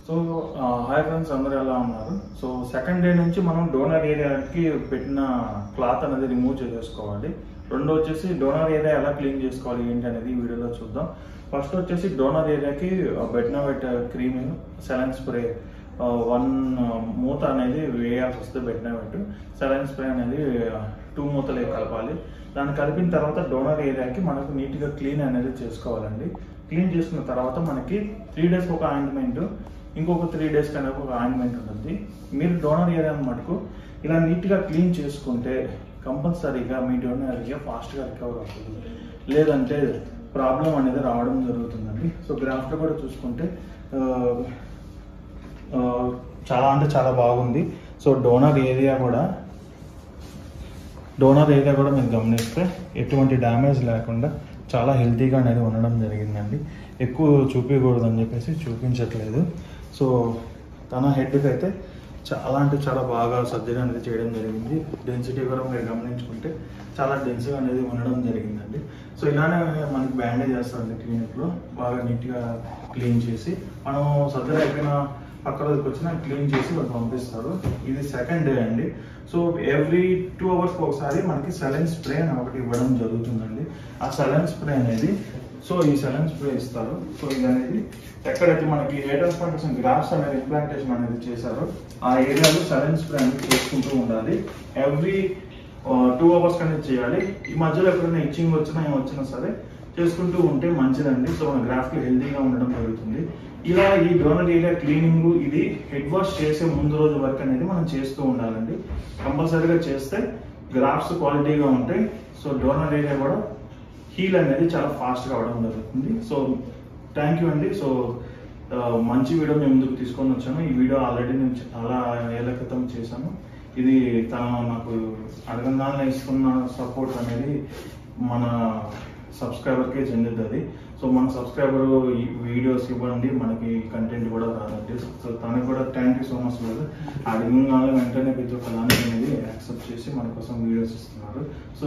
So hi friends, అందరూ ఎలా ఉన్నారు? సో సెకండ్ డే నుంచి మనం డోనర్ ఏరియాకి పెట్టిన క్లాత్ అనేది రిమూవ్ చేసేసుకోవాలి. రెండో వచ్చేసి డోనర్ ఏరియా ఎలా క్లీన్ చేసుకోవాలి ఏంటి అనేది ఈ వీడియోలో చూద్దాం. ఫస్ట్ వచ్చేసి డోనర్ ఏరియాకి బెట్నావెట్ క్రీమ్ సెలైన్ స్ప్రే 1 మూత అనేది వేయాల్సి వస్తే బెట్నావెట్ సెలైన్ స్ప్రే అనేది 2 మూతలే కలపాలి. దాన్ని కలిపిన తర్వాత డోనర్ ఏరియాకి మనకు నీట్గా క్లీన్ అనేది చేసుకోవాలండి. క్లీన్ చేసుకున్న తర్వాత మనకి 3 డేస్ ఒక ఆయింట్మెంట్, ఇంకొక 3 డేస్ కన్నా ఒక ఆయింట్మెంట్ ఉంటుంది. మీరు డోనర్ ఏరియా మటుకు ఇలా నీట్గా క్లీన్ చేసుకుంటే కంపల్సరీగా మీ డోనర్ ఏరియా ఫాస్ట్గా రికవర్ అవుతుంది, లేదంటే ప్రాబ్లం అనేది రావడం జరుగుతుందండి. సో గ్రాఫ్లో కూడా చూసుకుంటే చాలా అంటే చాలా బాగుంది. సో డోనర్ ఏరియా కూడా మీరు గమనిస్తే ఎటువంటి డ్యామేజ్ లేకుండా చాలా హెల్తీగా అనేది ఉండడం జరిగిందండి. ఎక్కువ చూపించకూడదు అని చెప్పేసి చూపించట్లేదు. సో తన హెడ్కి అయితే చాలా అంటే చాలా బాగా సర్జరీ అనేది చేయడం జరిగింది. డెన్సిటీ కూడా మీరు గమనించుకుంటే చాలా డెన్సిటీ అనేది ఉండడం జరిగిందండి. సో ఇలానే మనకి బ్యాండేజ్ చేస్తారండి క్లినిక్లో, బాగా నీట్గా క్లీన్ చేసి మనం సర్జరీ అయిపోయిన పక్క రోజుకి వచ్చినా క్లీన్ చేసి వాళ్ళు పంపిస్తారు. ఇది సెకండ్ డే అండి. సో ఎవ్రీ 2 అవర్స్కి ఒకసారి మనకి సెలైన్ స్ప్రే అని ఒకటి ఇవ్వడం జరుగుతుందండి. ఆ సెలైన్ స్ప్రే అనేది ఈ సెలైన్ స్ప్రే ఇస్తారు. సో ఇది అనేది ఎక్కడైతే మనకి హెయిర్ ట్రాన్స్ప్లాంటేషన్ గ్రాఫ్స్ అనేది ఇంప్లాంటేషన్ అనేది చేశారో ఆ ఏరియాలో సెలైన్ స్ప్రే అనేది చేసుకుంటూ ఉండాలి. ఎవ్రీ 2 అవర్స్ అనేది చేయాలి. ఈ మధ్యలో ఎప్పుడైనా ఇచ్చింగ్ వచ్చినా సరే చేసుకుంటూ ఉంటే మంచిదండి. సో మన గ్రాఫ్కి హెల్తీగా ఉండడం జరుగుతుంది. ఇలా ఈ డోనర్ ఏరియా క్లీనింగ్ ఇది హెడ్ వాష్ చేసే ముందు రోజు వరకు అనేది మనం చేస్తూ ఉండాలండి. కంపల్సరీగా చేస్తే గ్రాఫ్స్ క్వాలిటీగా ఉంటాయి. సో డోనర్ ఏరియా కూడా హీల్ అనేది చాలా ఫాస్ట్గా అవడం జరుగుతుంది. సో థ్యాంక్ యూ అండి. సో మంచి వీడియో మేము ముందుకు తీసుకొని వచ్చాను. ఈ వీడియో ఆల్రెడీ నేను చాలా ఏళ్ల క్రితం చేశాను. ఇది నాకు అడగంగానే ఇస్తున్న సపోర్ట్ అనేది మన సబ్స్క్రైబర్కే చెందుతుంది. సో మన సబ్స్క్రైబర్ ఈ వీడియోస్ ఇవ్వండి, మనకి కంటెంట్ కూడా రాదండి. సో తనకు కూడా థ్యాంక్ యూ సో మచ్ లేదు. అడిగిన వెంటనే ప్రతి ఒక్క దానికి అనేది యాక్సెప్ట్ చేసి మన కోసం వీడియోస్ ఇస్తున్నారు. సో